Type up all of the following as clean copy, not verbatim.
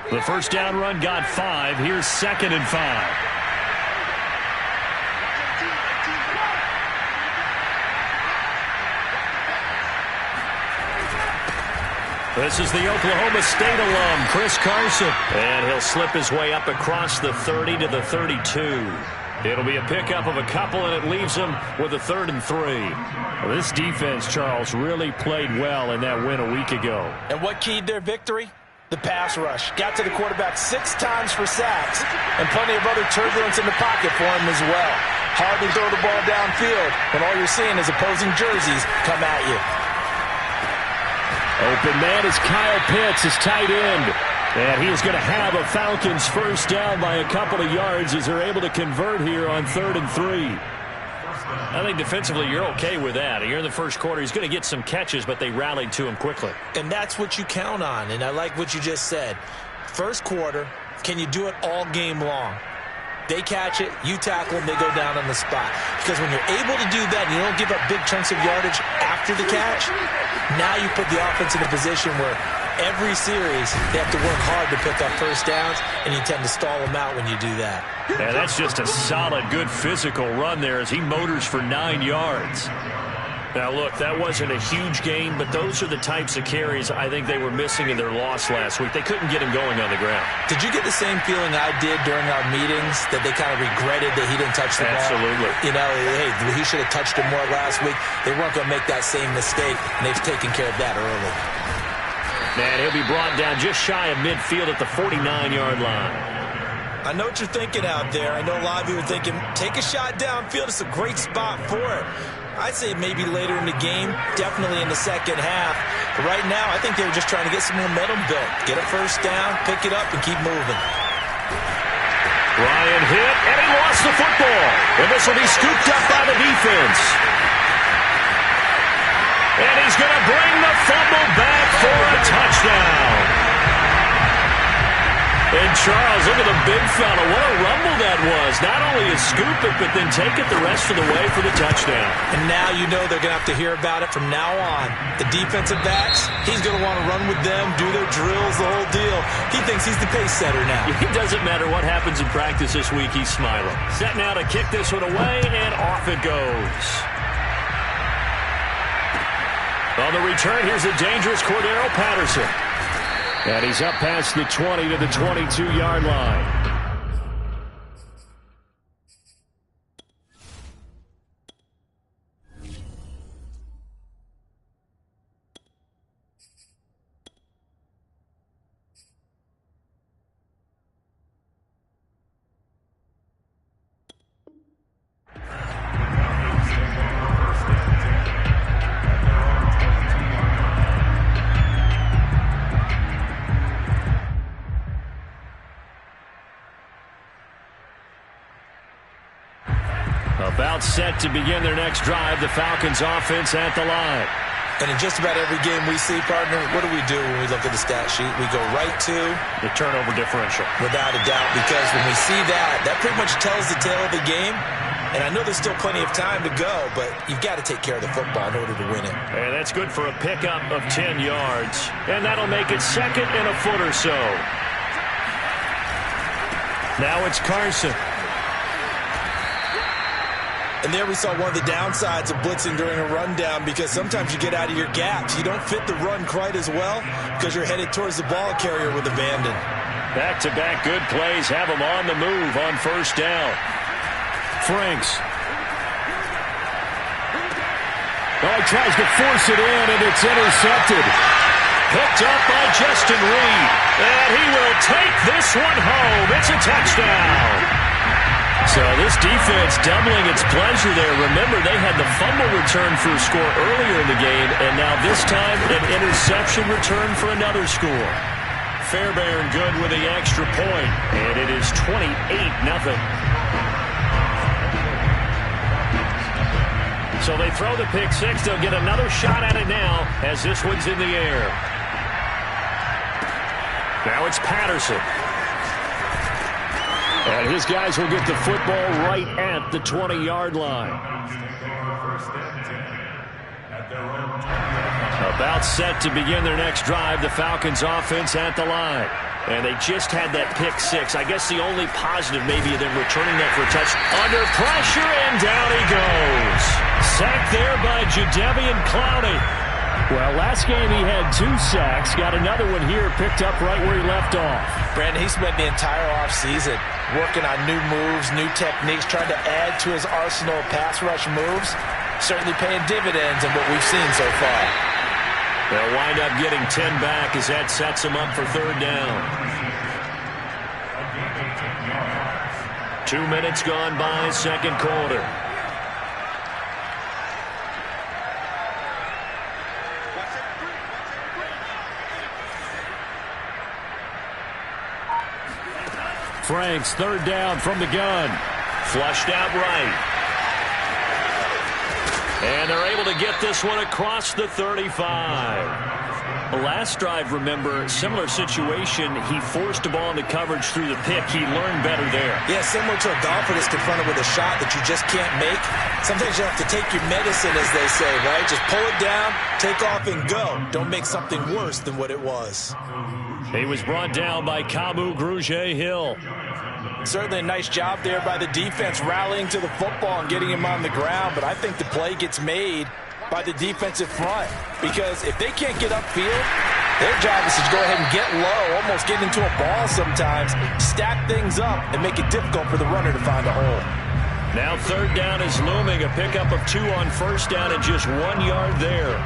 The first down run got 5. Here's 2nd and 5. This is the Oklahoma State alum, Chris Carson. And he'll slip his way up across the 30 to the 32. It'll be a pickup of a couple, and it leaves him with a 3rd and 3. Well, this defense, Charles, really played well in that win a week ago. And what keyed their victory? The pass rush. Got to the quarterback 6 times for sacks, and plenty of other turbulence in the pocket for him as well. Hard to throw the ball downfield when all you're seeing is opposing jerseys come at you. Open man is Kyle Pitts, his tight end. And he is going to have a Falcons first down by a couple of yards as they're able to convert here on 3rd and 3. I think defensively you're okay with that. You're in the first quarter. He's going to get some catches, but they rallied to him quickly. And that's what you count on, and I like what you just said. First quarter, can you do it all game long? They catch it, you tackle them, they go down on the spot. Because when you're able to do that and you don't give up big chunks of yardage after the catch, now you put the offense in a position where every series they have to work hard to pick up first downs, and you tend to stall them out when you do that. Yeah, that's just a solid, good physical run there as he motors for 9 yards. Now, look, that wasn't a huge gain, but those are the types of carries I think they were missing in their loss last week. They couldn't get him going on the ground. Did you get the same feeling I did during our meetings, that they kind of regretted that he didn't touch the ball? Absolutely. You know, hey, he should have touched him more last week. They weren't going to make that same mistake, and they've taken care of that early. And he'll be brought down just shy of midfield at the 49-yard line. I know what you're thinking out there. I know a lot of you are thinking, take a shot downfield. It's a great spot for it. I'd say maybe later in the game, definitely in the second half. But right now, I think they were just trying to get some momentum built. Get a first down, pick it up, and keep moving. Ryan hit, and he lost the football. And this will be scooped up by the defense. And he's going to bring the fumble back for a touchdown. And Charles, look at the big fella. What a rumble that was. Not only is scoop it, but then take it the rest of the way for the touchdown. And now you know they're going to have to hear about it from now on. The defensive backs, he's going to want to run with them, do their drills, the whole deal. He thinks he's the pace setter now. It doesn't matter what happens in practice this week. He's smiling. Set now to kick this one away, and off it goes. On the return, here's a dangerous Cordero Patterson. And he's up past the 20 to the 22-yard line. About set to begin their next drive, the Falcons offense at the line. And in just about every game we see, partner, what do we do when we look at the stat sheet? We go right to the turnover differential. Without a doubt, because when we see that, that pretty much tells the tale of the game. And I know there's still plenty of time to go, but you've got to take care of the football in order to win it. And that's good for a pickup of 10 yards. And that'll make it 2nd and a foot or so. Now it's Carson. And there we saw one of the downsides of blitzing during a rundown, because sometimes you get out of your gaps. You don't fit the run quite as well because you're headed towards the ball carrier with abandon. Back-to-back good plays have him on the move on first down. Franks. Oh, he tries to force it in, and it's intercepted. Picked up by Justin Reed. And he will take this one home. It's a touchdown. So this defense doubling its pleasure there. Remember, they had the fumble return for a score earlier in the game, and now this time an interception return for another score. Fairbairn good with the extra point, and it is 28-0. So they throw the pick six. They'll get another shot at it now as this one's in the air. Now it's Patterson. And his guys will get the football right at the 20-yard line. About set to begin their next drive, the Falcons offense at the line. And they just had that pick six. I guess the only positive maybe of them returning that for a touch. Under pressure, and down he goes. Sacked there by Jadeveon Clowney. Well, last game he had 2 sacks. Got another one here, picked up right where he left off. Brandon, he spent the entire offseason working on new moves, new techniques, trying to add to his arsenal of pass rush moves. Certainly paying dividends in what we've seen so far. They'll wind up getting 10 back as that sets them up for third down. 2 minutes gone by, second quarter. Franks, third down from the gun. Flushed out right. And they're able to get this one across the 35. The last drive, remember, similar situation. He forced the ball into coverage through the pick. He learned better there. Yeah, similar to a golfer that's confronted with a shot that you just can't make. Sometimes you have to take your medicine, as they say, right? Just pull it down, take off, and go. Don't make something worse than what it was. He was brought down by Kamu Grugier-Hill. Certainly a nice job there by the defense rallying to the football and getting him on the ground, but I think the play gets made by the defensive front because if they can't get upfield, their job is to go ahead and get low, almost get into a ball sometimes, stack things up, and make it difficult for the runner to find a hole. Now third down is looming, a pickup of 2 on first down and just 1 yard there.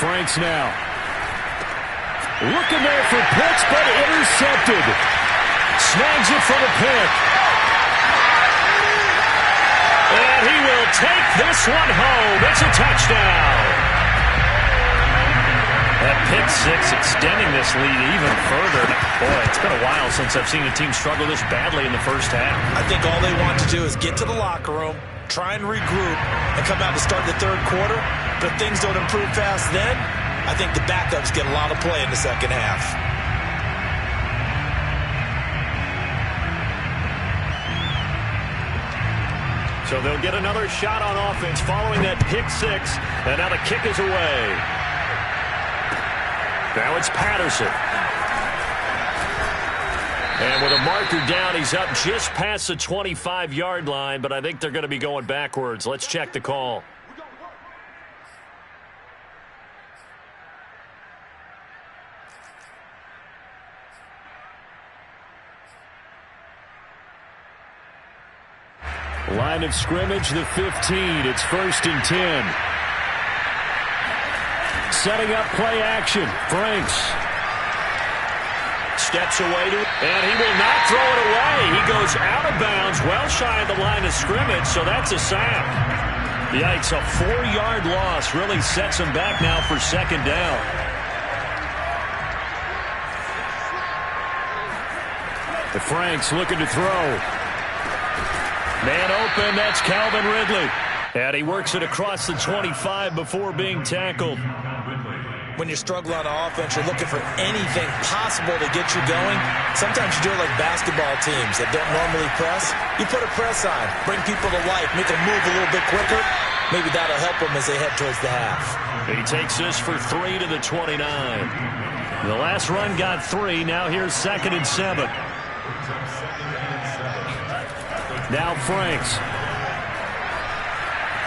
Franks now. Looking there for Pitts, but intercepted. Snags it for the pick. And he will take this one home. It's a touchdown. That pick six extending this lead even further. Boy, it's been a while since I've seen a team struggle this badly in the first half. I think all they want to do is get to the locker room, try and regroup, and come out to start the third quarter. But if things don't improve fast then, I think the backups get a lot of play in the second half. So they'll get another shot on offense following that pick six. And now the kick is away. Now it's Patterson. And with a marker down, he's up just past the 25-yard line, but I think they're going to be going backwards. Let's check the call. Line of scrimmage, the 15. It's 1st and 10. Setting up play action. Franks. Steps away and he will not throw it away. He goes out of bounds, well shy of the line of scrimmage, so that's a sack. Yikes, a 4-yard loss really sets him back now for second down. The Franks looking to throw. Man open, that's Calvin Ridley. And he works it across the 25 before being tackled. When you struggle on offense, you're looking for anything possible to get you going. Sometimes you do it like basketball teams that don't normally press. You put a press on, bring people to life, make them move a little bit quicker. Maybe that'll help them as they head towards the half. He takes this for 3 to the 29. The last run got 3. Now here's 2nd and 7. Now Franks.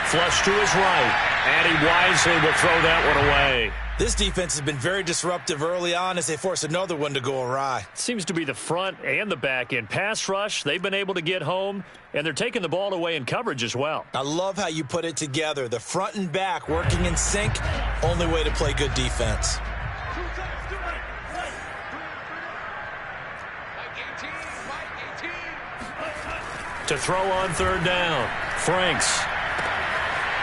Flush to his right. And he wisely will throw that one away. This defense has been very disruptive early on as they force another one to go awry. Seems to be the front and the back end. Pass rush, they've been able to get home, and they're taking the ball away in coverage as well. I love how you put it together. The front and back working in sync, only way to play good defense. To throw on third down, Franks.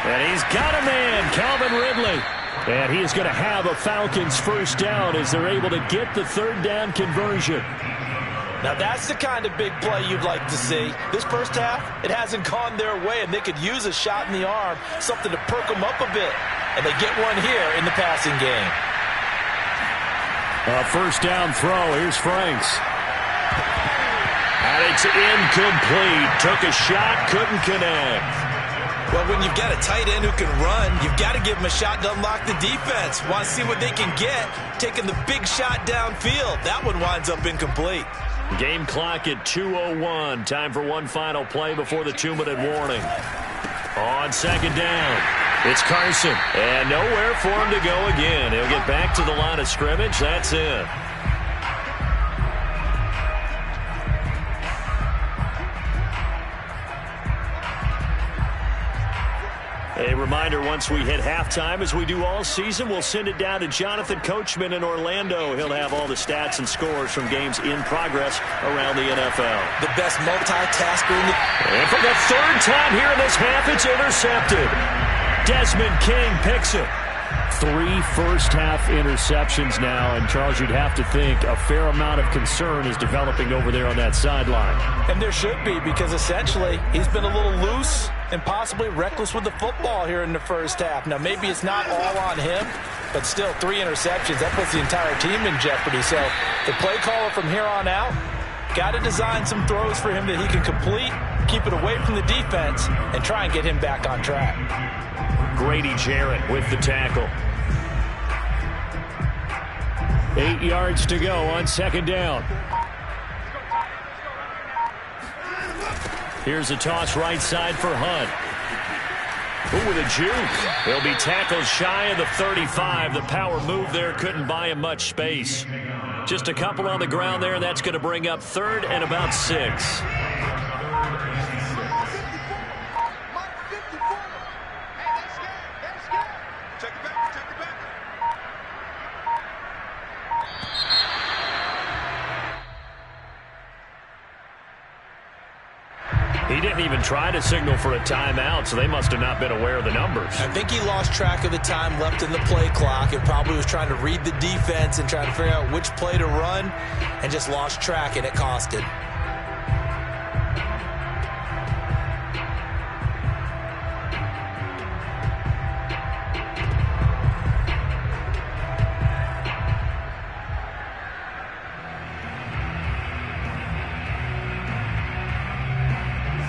And he's got a man, Calvin Ridley. And he is going to have a Falcons first down as they're able to get the third down conversion. Now that's the kind of big play you'd like to see. This first half, it hasn't gone their way, and they could use a shot in the arm, something to perk them up a bit. And they get one here in the passing game. A first down throw. Here's Franks. And it's incomplete. Took a shot, couldn't connect. Well, when you've got a tight end who can run, you've got to give him a shot to unlock the defense. Want to see what they can get, taking the big shot downfield. That one winds up incomplete. Game clock at 2:01. Time for one final play before the 2-minute warning. On second down, it's Carson. And nowhere for him to go again. He'll get back to the line of scrimmage. That's it. A reminder, once we hit halftime, as we do all season, we'll send it down to Jonathan Coachman in Orlando. He'll have all the stats and scores from games in progress around the NFL. The best multitasker in the... And for the third time here in this half, it's intercepted. Desmond King picks it. 3 first-half interceptions now, and Charles, you'd have to think a fair amount of concern is developing over there on that sideline. And there should be, because essentially he's been a little loose and possibly reckless with the football here in the first half. Now, maybe it's not all on him, but still 3 interceptions. That puts the entire team in jeopardy. So the play caller from here on out got to design some throws for him that he can complete, keep it away from the defense, and try and get him back on track. Grady Jarrett with the tackle. 8 yards to go on second down. Here's a toss right side for Hunt. Ooh, with a juke. He'll be tackled shy of the 35. The power move there couldn't buy him much space. Just a couple on the ground there, and that's going to bring up 3rd and about 6. He didn't even try to signal for a timeout, so they must have not been aware of the numbers. I think he lost track of the time left in the play clock and probably was trying to read the defense and trying to figure out which play to run and just lost track, and it cost him.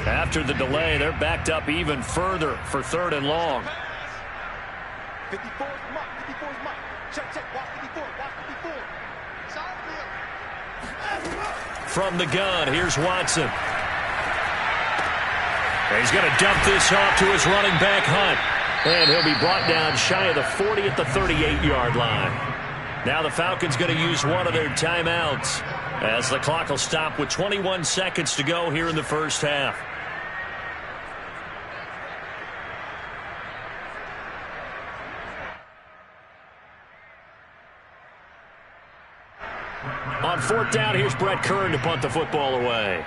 After the delay, they're backed up even further for 3rd and long. 54 is mark. 54 is mark. Check. Watch 54. Watch 54. From the gun, here's Watson. He's going to dump this off to his running back, Hunt. And he'll be brought down shy of the 40 at the 38-yard line. Now the Falcons going to use one of their timeouts as the clock will stop with 21 seconds to go here in the first half. On 4th down, here's Brett Kern to punt the football away.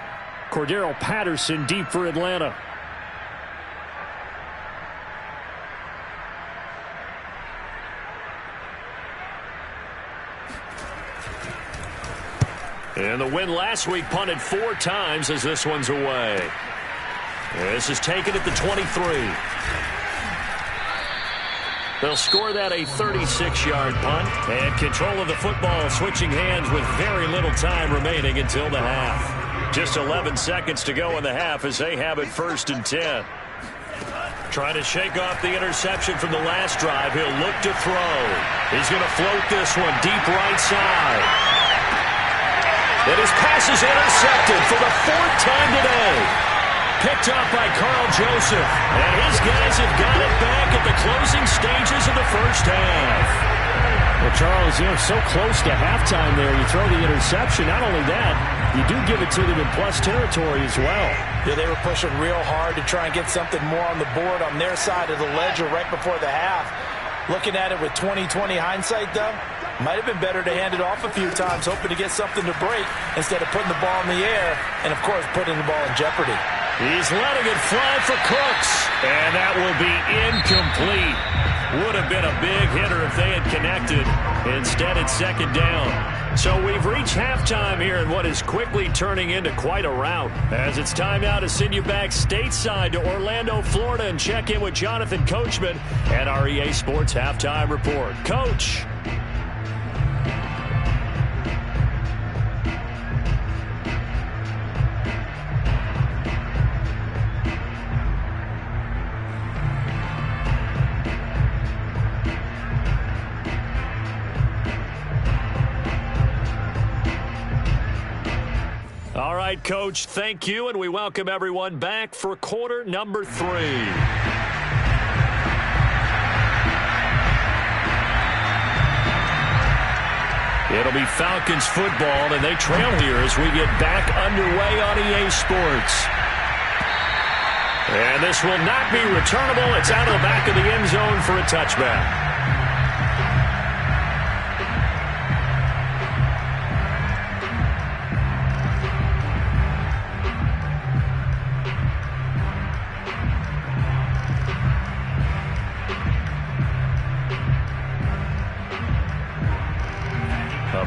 Cordero Patterson deep for Atlanta. And the win last week punted 4 times as this one's away. This is taken at the 23. They'll score that a 36-yard punt. And control of the football switching hands with very little time remaining until the half. Just 11 seconds to go in the half as they have it 1st and 10. Trying to shake off the interception from the last drive. He'll look to throw. He's going to float this one deep right side. And his pass is intercepted for the 4th time today. Picked up by Carl Joseph. And his guys have got it back at the closing stages of the first half. Well, Charles, so close to halftime there. You throw the interception. Not only that, you do give it to them in plus territory as well. Yeah, they were pushing real hard to try and get something more on the board on their side of the ledger right before the half. Looking at it with 20/20 hindsight, though, might have been better to hand it off a few times, hoping to get something to break instead of putting the ball in the air and, of course, putting the ball in jeopardy. He's letting it fly for Cooks. And that will be incomplete. Would have been a big hitter if they had connected. Instead, it's 2nd down. So we've reached halftime here in what is quickly turning into quite a rout. As it's time now to send you back stateside to Orlando, Florida, and check in with Jonathan Coachman and our EA Sports Halftime Report. Coach. right, Coach. Thank you, and we welcome everyone back for quarter number 3. It'll be Falcons football, and they trail here as we get back underway on EA Sports. And this will not be returnable. It's out of the back of the end zone for a touchback.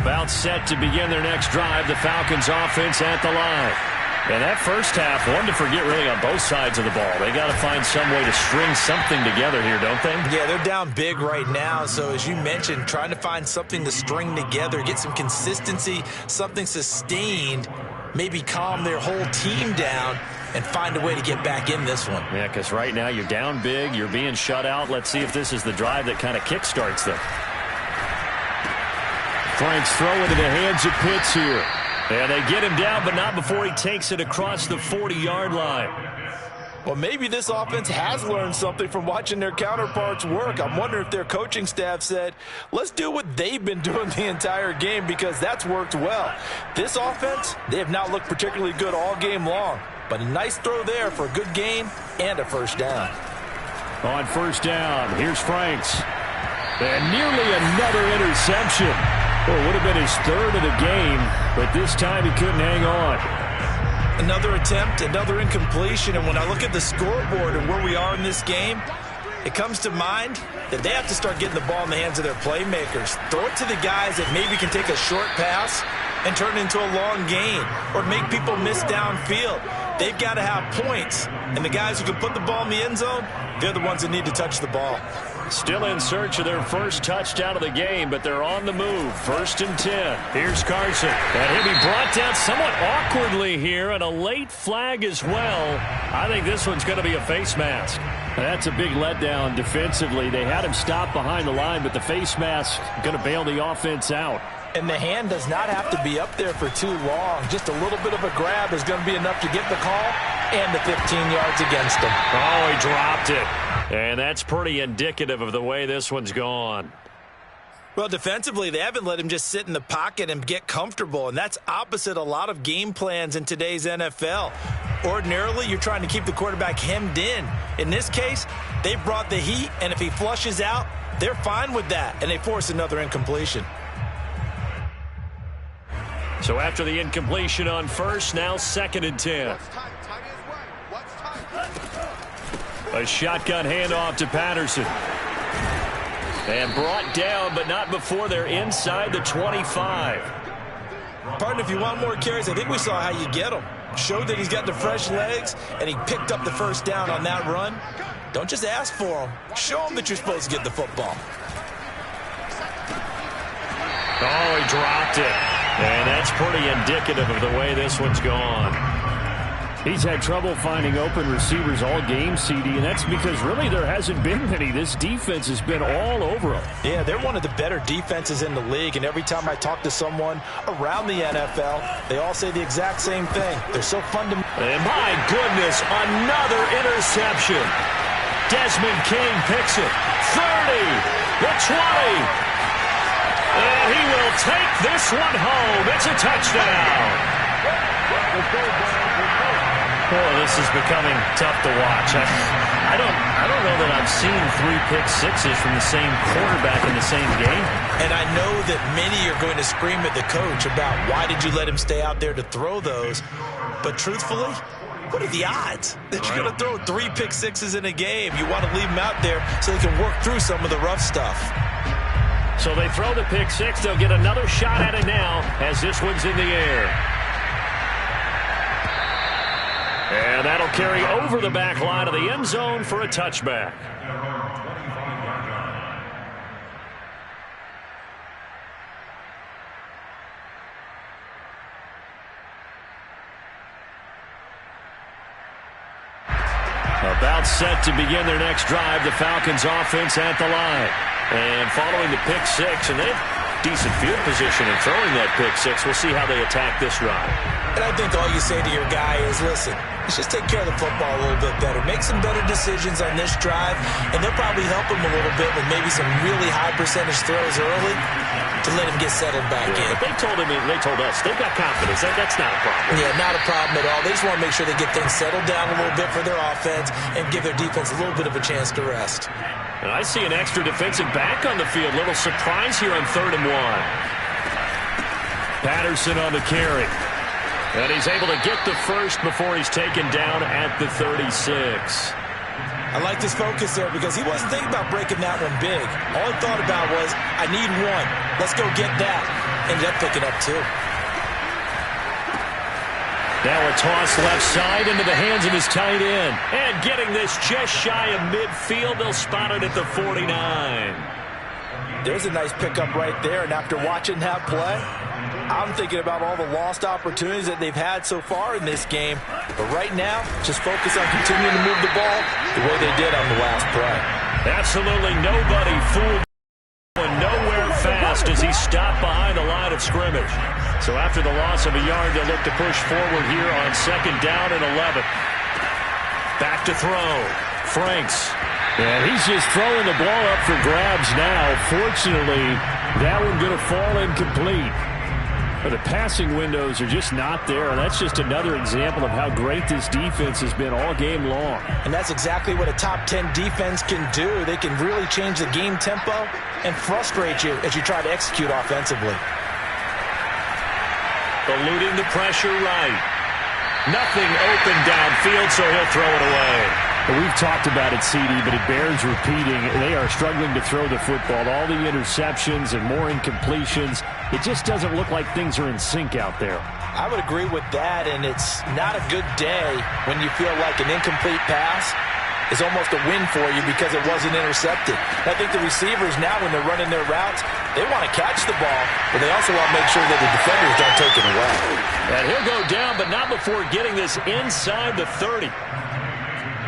About set to begin their next drive, the Falcons offense at the line. And that first half, one to forget really on both sides of the ball. They got to find some way to string something together here, don't they? Yeah, they're down big right now. So as you mentioned, trying to find something to string together, get some consistency, something sustained, maybe calm their whole team down and find a way to get back in this one. Yeah, because right now you're down big, you're being shut out. Let's see if this is the drive that kind of kickstarts them. Frank's throw into the hands of Pitts here. And they get him down, but not before he takes it across the 40-yard line. Well, maybe this offense has learned something from watching their counterparts work. I'm wondering if their coaching staff said, let's do what they've been doing the entire game, because that's worked well. This offense, they have not looked particularly good all game long. But a nice throw there for a good gain and a first down. On first down, here's Franks. And nearly another interception. Well, it would have been his third of the game, but this time he couldn't hang on. Another attempt, another incompletion, and when I look at the scoreboard and where we are in this game, it comes to mind that they have to start getting the ball in the hands of their playmakers. Throw it to the guys that maybe can take a short pass and turn it into a long gain or make people miss downfield. They've got to have points, and the guys who can put the ball in the end zone, they're the ones that need to touch the ball. Still in search of their first touchdown of the game, but they're on the move. 1st and 10. Here's Carson. And he'll be brought down somewhat awkwardly here, and a late flag as well. I think this one's going to be a face mask. That's a big letdown defensively. They had him stop behind the line, but the face mask going to bail the offense out. And the hand does not have to be up there for too long. Just a little bit of a grab is going to be enough to get the call and the 15 yards against him. Oh, he dropped it. And that's pretty indicative of the way this one's gone. Well, defensively, they haven't let him just sit in the pocket and get comfortable, and that's opposite a lot of game plans in today's NFL. Ordinarily, you're trying to keep the quarterback hemmed in. In this case, they brought the heat, and if he flushes out, they're fine with that, and they force another incompletion. So after the incompletion on first, now 2nd and 10. A shotgun handoff to Patterson. And brought down, but not before they're inside the 25. Partner, if you want more carries, I think we saw how you get him. Showed that he's got the fresh legs, and he picked up the first down on that run. Don't just ask for him. Show him that you're supposed to get the football. Oh, he dropped it. And that's pretty indicative of the way this one's gone. He's had trouble finding open receivers all game, CD, and that's because really there hasn't been many. This defense has been all over him. Yeah, they're one of the better defenses in the league, and every time I talk to someone around the NFL, they all say the exact same thing. They're so fun to... And my goodness, another interception. Desmond King picks it. 30, the 20. And he will take this one home. It's a touchdown. Oh, this is becoming tough to watch. I don't know that I've seen 3 pick sixes from the same quarterback in the same game. And I know that many are going to scream at the coach about why did you let him stay out there to throw those. But truthfully, what are the odds that you're going to throw 3 pick sixes in a game? You want to leave them out there so they can work through some of the rough stuff. So they throw the pick six. They'll get another shot at it now as this one's in the air. And that'll carry over the back line of the end zone for a touchback. About set to begin their next drive, the Falcons offense at the line. And following the pick six, and decent field position in throwing that pick six. We'll see how they attack this drive. And I think all you say to your guy is, listen, let's just take care of the football a little bit better. Make some better decisions on this drive, and they'll probably help him a little bit with maybe some really high percentage throws early to let him get settled back in. But they told us, they've got confidence. That's not a problem. Yeah, not a problem at all. They just want to make sure they get things settled down a little bit for their offense and give their defense a little bit of a chance to rest. And I see an extra defensive back on the field. Little surprise here on 3rd and 1. Patterson on the carry. And he's able to get the first before he's taken down at the 36. I like this focus there because he wasn't thinking about breaking that one big. All he thought about was, I need one. Let's go get that. Ended up picking up 2. Now a toss left side into the hands of his tight end. And getting this just shy of midfield, they'll spot it at the 49. There's a nice pickup right there, and after watching that play, I'm thinking about all the lost opportunities that they've had so far in this game. But right now, just focus on continuing to move the ball the way they did on the last play. Absolutely nobody fooled and nowhere fast as he stopped behind the line of scrimmage. So after the loss of a yard, they'll look to push forward here on 2nd down and 11. Back to throw. Franks. And he's just throwing the ball up for grabs now. Fortunately, that one going to fall incomplete. But the passing windows are just not there. That's just another example of how great this defense has been all game long. And that's exactly what a top 10 defense can do. They can really change the game tempo and frustrate you as you try to execute offensively. Eluding the pressure right. Nothing open downfield, so he'll throw it away. We've talked about it, CD, but it bears repeating. They are struggling to throw the football. All the interceptions and more incompletions. It just doesn't look like things are in sync out there. I would agree with that, and it's not a good day when you feel like an incomplete pass is almost a win for you because it wasn't intercepted. I think the receivers now, when they're running their routes, they want to catch the ball, but they also want to make sure that the defenders don't take it away. And he'll go down, but not before getting this inside the 30.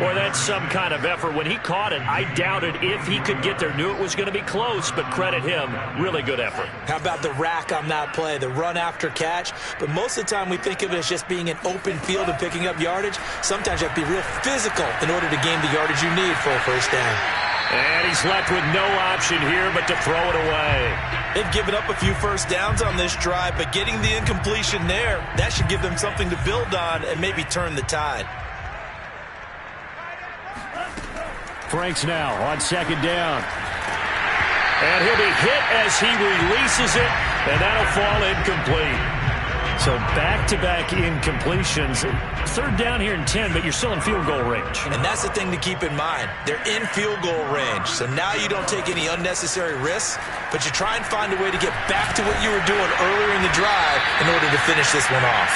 Boy, that's some kind of effort. When he caught it, I doubted if he could get there. Knew it was going to be close, but credit him. Really good effort. How about the rack on that play, the run after catch? But most of the time we think of it as just being an open field and picking up yardage. Sometimes you have to be real physical in order to gain the yardage you need for a first down. And he's left with no option here but to throw it away. They've given up a few first downs on this drive, but getting the incompletion there, that should give them something to build on and maybe turn the tide. Franks now on 2nd down. And he'll be hit as he releases it, and that'll fall incomplete. So back-to-back incompletions. 3rd down here in 10, but you're still in field goal range. And that's the thing to keep in mind. They're in field goal range. So now you don't take any unnecessary risks, but you try and find a way to get back to what you were doing earlier in the drive in order to finish this one off.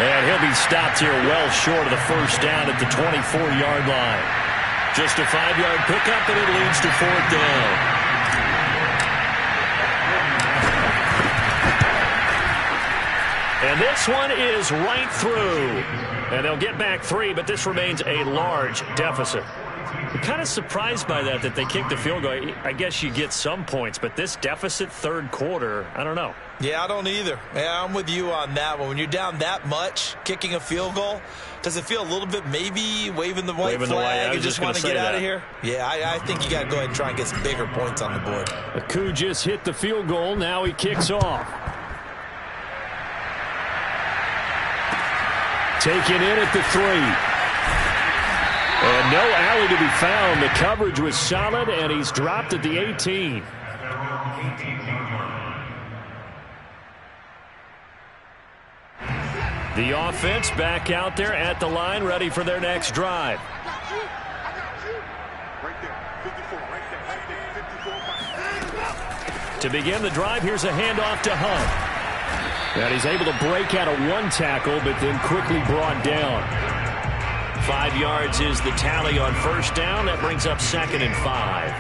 And he'll be stopped here well short of the first down at the 24-yard line. Just a 5-yard pickup, and it leads to 4th down. And this one is right through. And they'll get back 3, but this remains a large deficit. I'm kind of surprised by that they kicked the field goal. I guess you get some points, but this deficit 3rd quarter, I don't know. Yeah, I don't either. Yeah, I'm with you on that one. When you're down that much, kicking a field goal, does it feel a little bit maybe waving the white flag and just want to get out of here? Yeah, I think you got to go ahead and try and get some bigger points on the board. Aku just hit the field goal. Now he kicks off. Taken in at the 3. And no alley to be found. The coverage was solid, and he's dropped at the 18. The offense back out there at the line, ready for their next drive. To begin the drive, here's a handoff to Hunt. And he's able to break out of 1 tackle, but then quickly brought down. 5 yards is the tally on 1st down. That brings up 2nd and 5.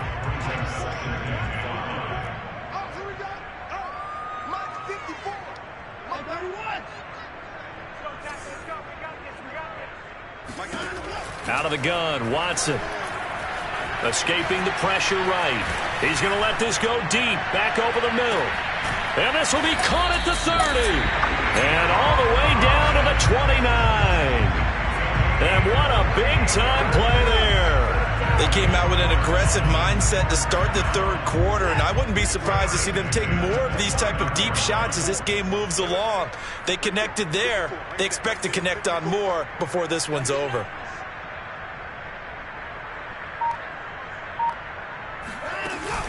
Out of the gun, Watson. Escaping the pressure right. He's going to let this go deep, back over the middle. And this will be caught at the 30. And all the way down to the 29. And what a big-time play there. They came out with an aggressive mindset to start the third quarter, and I wouldn't be surprised to see them take more of these type of deep shots as this game moves along. They connected there. They expect to connect on more before this one's over.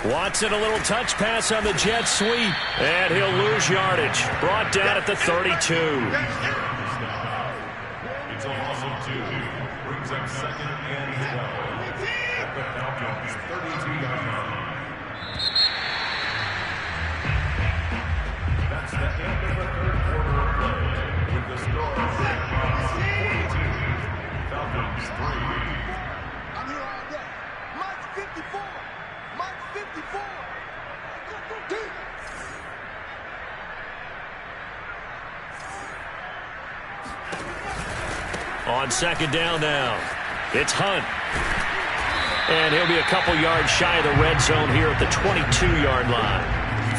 Watson, a little touch pass on the jet sweep, and he'll lose yardage. Brought down at the 32. It's a loss of 2. Brings up second and 12. At the Falcons' 32-yard line. That's the end of the third quarter of play. With the score of 42. Falcons 3. I'm here all day. Mike's 54. Mike's 54. On second down now, it's Hunt. And he'll be a couple yards shy of the red zone here at the 22-yard line.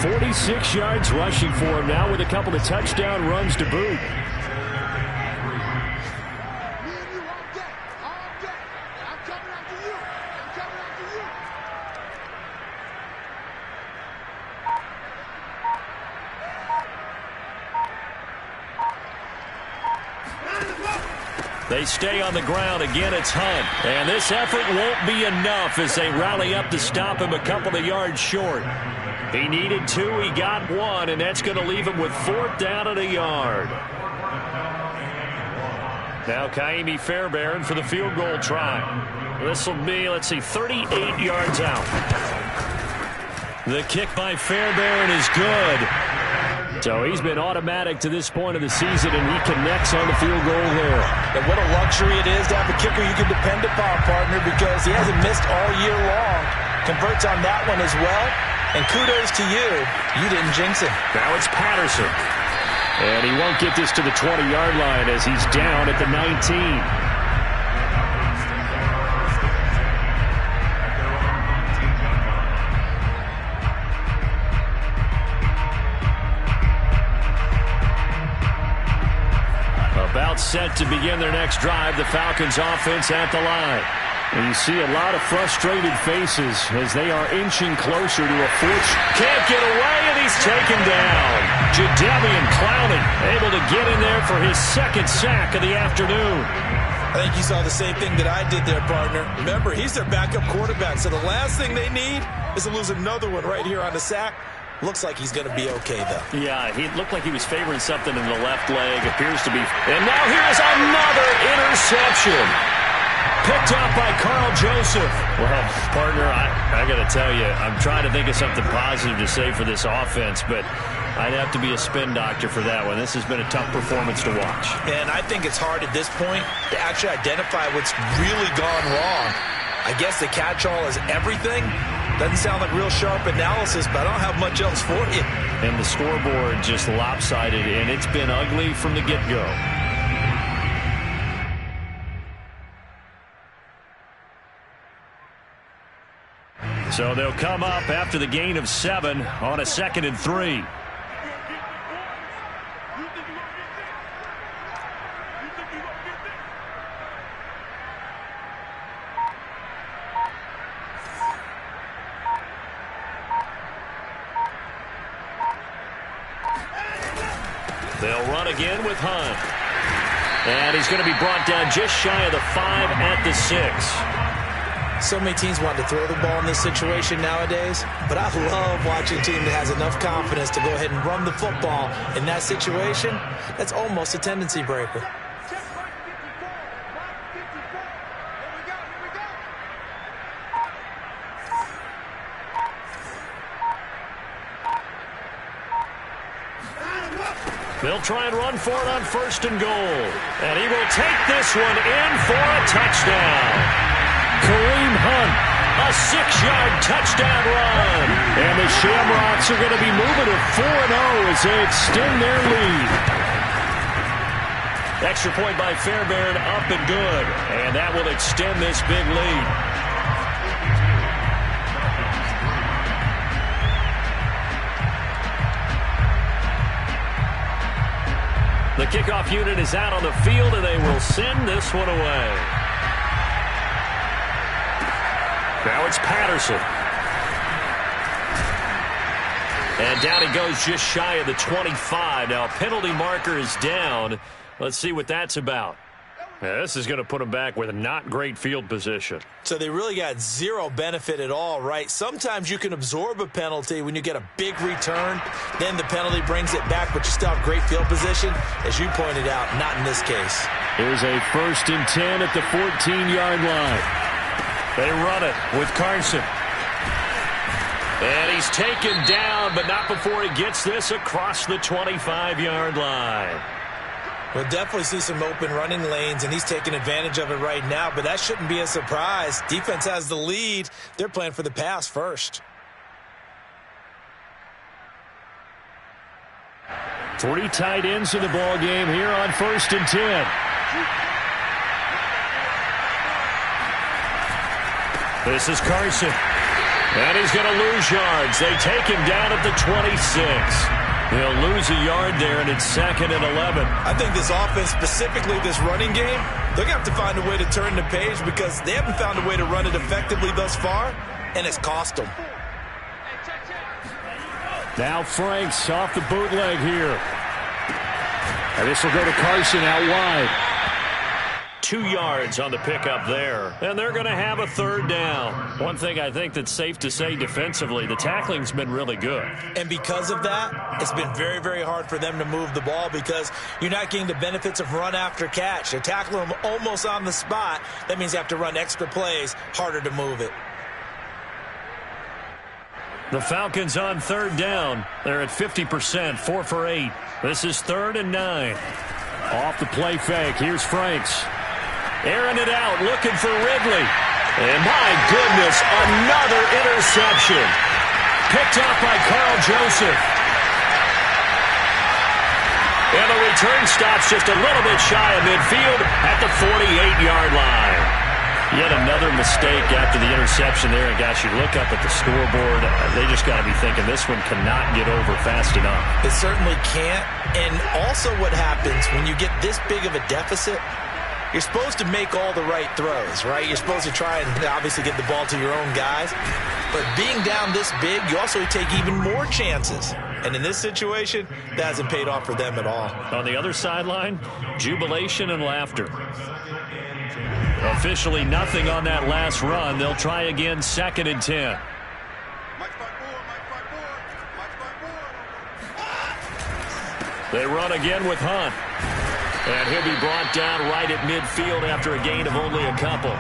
46 yards rushing for him now with a couple of touchdown runs to boot. They stay on the ground. Again, it's Hunt. And this effort won't be enough as they rally up to stop him a couple of yards short. He needed 2. He got 1, and that's going to leave him with 4th down and a yard. Now Kaimi Fairbairn for the field goal try. This will be, let's see, 38 yards out. The kick by Fairbairn is good. So he's been automatic to this point of the season, and he connects on the field goal there. And what a luxury it is to have a kicker you can depend upon, partner, because he hasn't missed all year long. Converts on that one as well. And kudos to you. You didn't jinx him. Now it's Patterson. And he won't get this to the 20-yard line as he's down at the 19. About set to begin their next drive, the Falcons offense at the line. And you see a lot of frustrated faces as they are inching closer to a fourth. Can't get away, and he's taken down. Jadeveon Clowney able to get in there for his second sack of the afternoon. I think you saw the same thing that I did there, partner. Remember, he's their backup quarterback, so the last thing they need is to lose another one right here on the sack. Looks like he's going to be okay, though. Yeah, he looked like he was favoring something in the left leg. Appears to be. And now here's another interception. Picked up by Carl Joseph. Well, partner, I got to tell you, I'm trying to think of something positive to say for this offense, but I'd have to be a spin doctor for that one. This has been a tough performance to watch. And I think it's hard at this point to actually identify what's really gone wrong. I guess the catch-all is everything. Doesn't sound like real sharp analysis, but I don't have much else for you. And the scoreboard just lopsided, and it's been ugly from the get-go. So they'll come up after the gain of 7 on a 2nd and 3. They'll run again with Hunt. And he's going to be brought down just shy of the 5 at the 6. So many teams want to throw the ball in this situation nowadays, but I love watching a team that has enough confidence to go ahead and run the football in that situation. That's almost a tendency breaker. They'll try and run for it on 1st and goal. And he will take this one in for a touchdown. Kareem Hunt, a 6-yard touchdown run. And the Shamrocks are going to be moving to 4-0 as they extend their lead. Extra point by Fairbairn, up and good. And that will extend this big lead. The kickoff unit is out on the field, and they will send this one away. Now it's Patterson. And down he goes just shy of the 25. Now a penalty marker is down. Let's see what that's about. Yeah, this is going to put them back with a not great field position. So they really got zero benefit at all, right? Sometimes you can absorb a penalty when you get a big return. Then the penalty brings it back, but you still have great field position. As you pointed out, not in this case. Here's a 1st and 10 at the 14-yard line. They run it with Carson. And he's taken down, but not before he gets this across the 25-yard line. We'll definitely see some open running lanes, and he's taking advantage of it right now, but that shouldn't be a surprise. Defense has the lead. They're playing for the pass first. 3 tight ends in the ball game here on 1st and 10. This is Carson. And he's going to lose yards. They take him down at the 26. He'll lose a yard there, and it's 2nd and 11. I think this offense, specifically this running game, they're going to have to find a way to turn the page because they haven't found a way to run it effectively thus far, and it's cost them. Now Franks off the bootleg here. And this will go to Carson out wide. 2 yards on the pickup there. And they're going to have a 3rd down. One thing I think that's safe to say defensively, the tackling's been really good. And because of that, it's been very, very hard for them to move the ball because you're not getting the benefits of run after catch. They're tackling them almost on the spot. That means you have to run extra plays, harder to move it. The Falcons on 3rd down. They're at 50%, 4 for 8. This is 3rd and 9. Off the play fake. Here's Franks. Airing it out, looking for Ridley. And my goodness, another interception. Picked up by Carl Joseph. And the return stops just a little bit shy of midfield at the 48-yard line. Yet another mistake after the interception there. And gosh, you look up at the scoreboard, they just got to be thinking this one cannot get over fast enough. It certainly can't. And also what happens when you get this big of a deficit, you're supposed to make all the right throws, right? You're supposed to try and obviously get the ball to your own guys. But being down this big, you also take even more chances. And in this situation, that hasn't paid off for them at all. On the other sideline, jubilation and laughter. Officially nothing on that last run. They'll try again, 2nd and 10. They run again with Hunt. And he'll be brought down right at midfield after a gain of only a couple.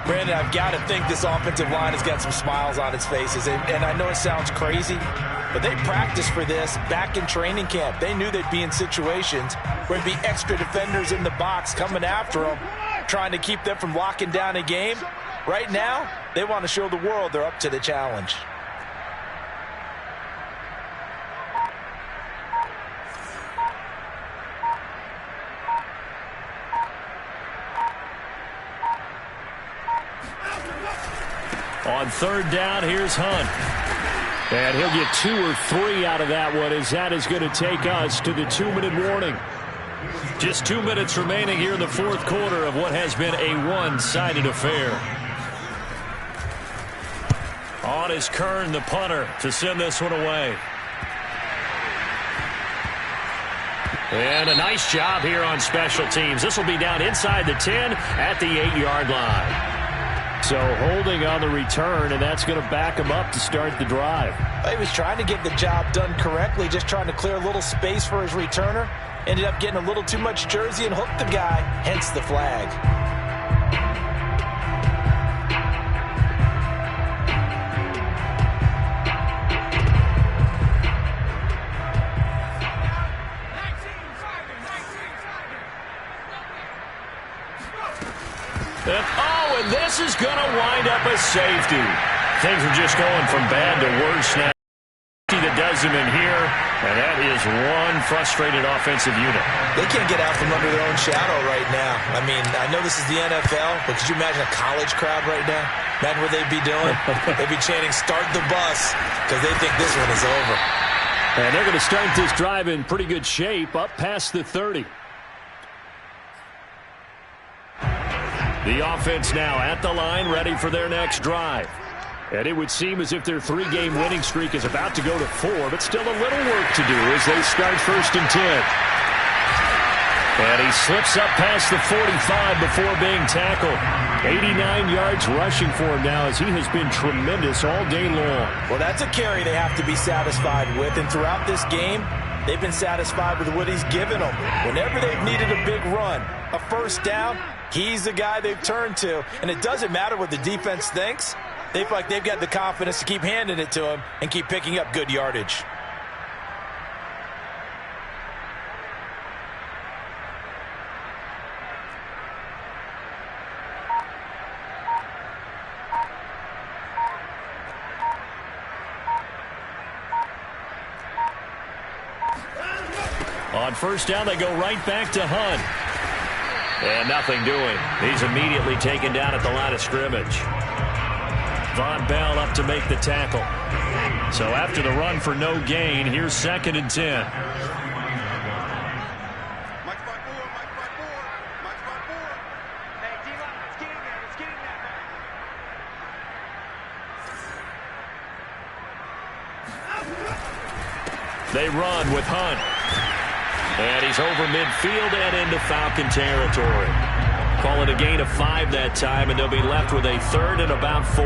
Brandon, I've got to think this offensive line has got some smiles on its faces. And I know it sounds crazy, but they practiced for this back in training camp. They knew they'd be in situations where there'd be extra defenders in the box coming after them, trying to keep them from locking down a game. Right now, they want to show the world they're up to the challenge. On 3rd down, here's Hunt. And he'll get 2 or 3 out of that one, as that is going to take us to the 2-minute warning. Just 2 minutes remaining here in the 4th quarter of what has been a one-sided affair. On is Kern, the punter, to send this one away. And a nice job here on special teams. This will be down inside the 10 at the 8-yard line. So holding on the return, and that's going to back him up to start the drive. He was trying to get the job done correctly, just trying to clear a little space for his returner. Ended up getting a little too much jersey and hooked the guy, hence the flag. And this is going to wind up a safety. Things are just going from bad to worse now. That does him in here, and that is one frustrated offensive unit. They can't get out from under their own shadow right now. I mean, I know this is the NFL, but could you imagine a college crowd right now? Imagine what they'd be doing. They'd be chanting, "Start the bus," because they think this one is over. And they're going to start this drive in pretty good shape, up past the 30. The offense now at the line, ready for their next drive. And it would seem as if their 3-game winning streak is about to go to 4, but still a little work to do as they start 1st and 10. And he slips up past the 45 before being tackled. 89 yards rushing for him now as he has been tremendous all day long. Well, that's a carry they have to be satisfied with. And throughout this game, they've been satisfied with what he's given them. Whenever they've needed a big run, a first down, he's the guy they've turned to. And it doesn't matter what the defense thinks. They feel like they've got the confidence to keep handing it to him and keep picking up good yardage. On first down, they go right back to Hunt. And nothing doing. He's immediately taken down at the line of scrimmage. Von Bell up to make the tackle. So after the run for no gain, here's 2nd and 10. They run with Hunt. And he's over midfield and into Falcon territory. Call it a gain of 5 that time, and they'll be left with a 3rd and about 4.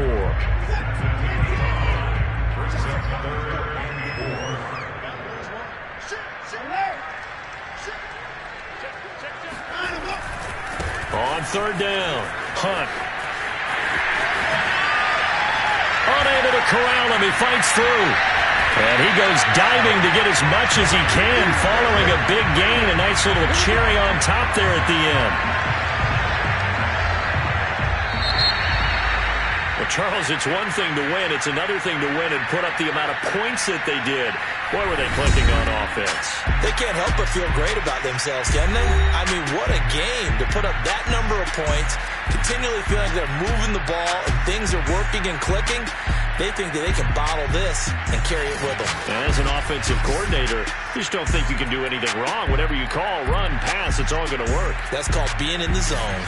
On 3rd down, Hunt. Unable to corral him, he fights through. And he goes diving to get as much as he can, following a big gain. A nice little cherry on top there at the end. Well, Charles, it's one thing to win. It's another thing to win and put up the amount of points that they did. Boy, were they clicking on offense. They can't help but feel great about themselves, can they? I mean, what a game to put up that number of points, continually feeling they're moving the ball and things are working and clicking. They think that they can bottle this and carry it with them. As an offensive coordinator, you just don't think you can do anything wrong. Whatever you call, run, pass, it's all going to work. That's called being in the zone.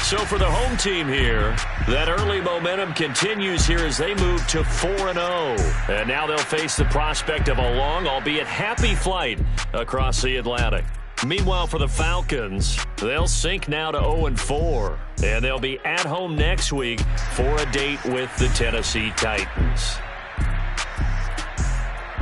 So for the home team here, that early momentum continues here as they move to 4-0. And now they'll face the prospect of a long, albeit happy flight across the Atlantic. Meanwhile, for the Falcons, they'll sink now to 0-4. And they'll be at home next week for a date with the Tennessee Titans.